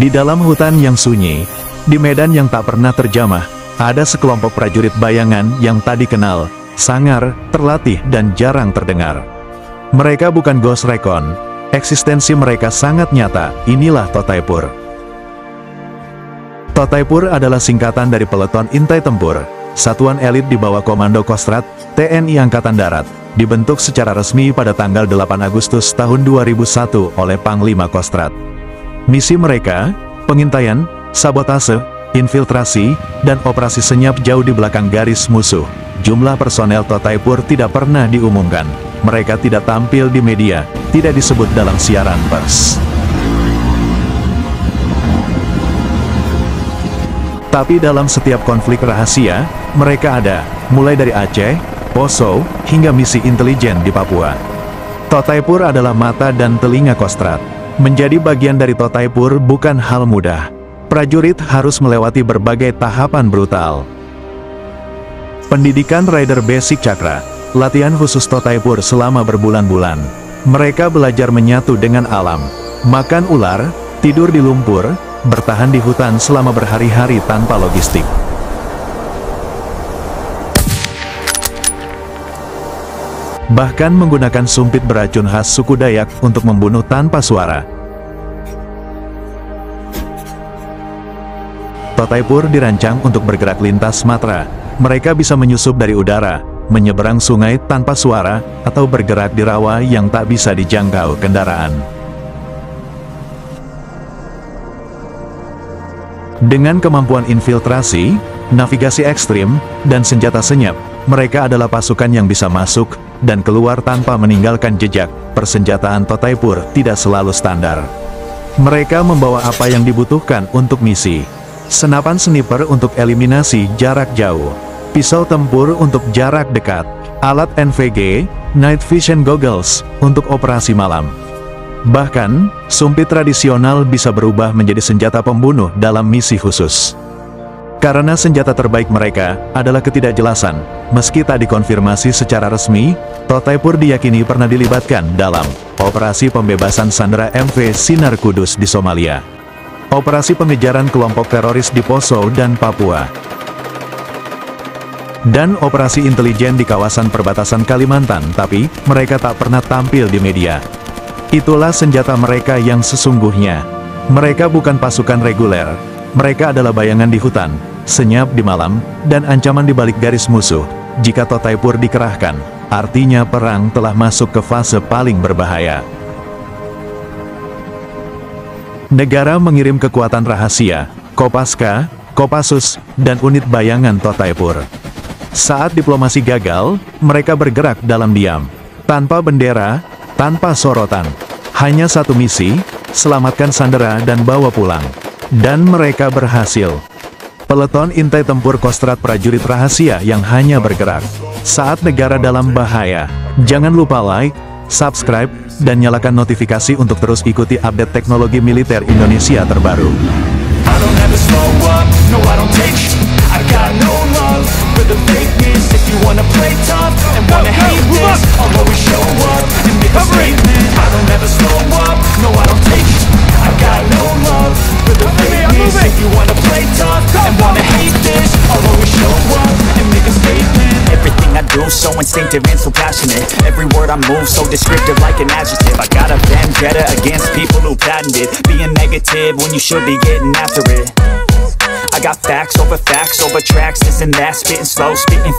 Di dalam hutan yang sunyi, di medan yang tak pernah terjamah, ada sekelompok prajurit bayangan yang tak dikenal, sangar, terlatih dan jarang terdengar. Mereka bukan Ghost Recon, eksistensi mereka sangat nyata, inilah Totaipur. Totaipur adalah singkatan dari Peleton Intai Tempur, satuan elit di bawah Komando Kostrad, TNI Angkatan Darat, dibentuk secara resmi pada tanggal 8 Agustus tahun 2001 oleh Panglima Kostrad. Misi mereka, pengintaian, sabotase, infiltrasi, dan operasi senyap jauh di belakang garis musuh. Jumlah personel Totaipur tidak pernah diumumkan. Mereka tidak tampil di media, tidak disebut dalam siaran pers. Tapi dalam setiap konflik rahasia, mereka ada, mulai dari Aceh, Poso, hingga misi intelijen di Papua. Totaipur adalah mata dan telinga Kostrad. Menjadi bagian dari Totaipur bukan hal mudah. Prajurit harus melewati berbagai tahapan brutal. Pendidikan Rider Basic Cakra, latihan khusus Totaipur selama berbulan-bulan. Mereka belajar menyatu dengan alam, makan ular, tidur di lumpur, bertahan di hutan selama berhari-hari tanpa logistik. Bahkan menggunakan sumpit beracun khas suku Dayak untuk membunuh tanpa suara. Totaipur dirancang untuk bergerak lintas Sumatera. Mereka bisa menyusup dari udara, menyeberang sungai tanpa suara, atau bergerak di rawa yang tak bisa dijangkau kendaraan. Dengan kemampuan infiltrasi, navigasi ekstrim, dan senjata senyap, mereka adalah pasukan yang bisa masuk dan keluar tanpa meninggalkan jejak. Persenjataan Totaipur tidak selalu standar. Mereka membawa apa yang dibutuhkan untuk misi. Senapan sniper untuk eliminasi jarak jauh, pisau tempur untuk jarak dekat, alat NVG, night vision goggles, untuk operasi malam. Bahkan, sumpit tradisional bisa berubah menjadi senjata pembunuh dalam misi khusus. Karena senjata terbaik mereka adalah ketidakjelasan, meski tak dikonfirmasi secara resmi, Totaipur diyakini pernah dilibatkan dalam operasi pembebasan sandera MV Sinar Kudus di Somalia, operasi pengejaran kelompok teroris di Poso dan Papua, dan operasi intelijen di kawasan perbatasan Kalimantan, tapi mereka tak pernah tampil di media. Itulah senjata mereka yang sesungguhnya. Mereka bukan pasukan reguler. Mereka adalah bayangan di hutan, senyap di malam, dan ancaman di balik garis musuh. Jika Totaipur dikerahkan, artinya perang telah masuk ke fase paling berbahaya. Negara mengirim kekuatan rahasia, Kopaska, Kopassus, dan unit bayangan Totaipur. Saat diplomasi gagal, mereka bergerak dalam diam, tanpa bendera, tanpa sorotan. Hanya satu misi, selamatkan sandera dan bawa pulang. Dan mereka berhasil. Peleton Intai Tempur Kostrad prajurit rahasia yang hanya bergerak saat negara dalam bahaya. Jangan lupa like, subscribe, dan nyalakan notifikasi untuk terus ikuti update teknologi militer Indonesia terbaru. So instinctive and so passionate. Every word I move so descriptive like an adjective. I got a vendetta against people who patented being negative when you should be getting after it. I got facts over tracks, this and that, spitting slow, spitting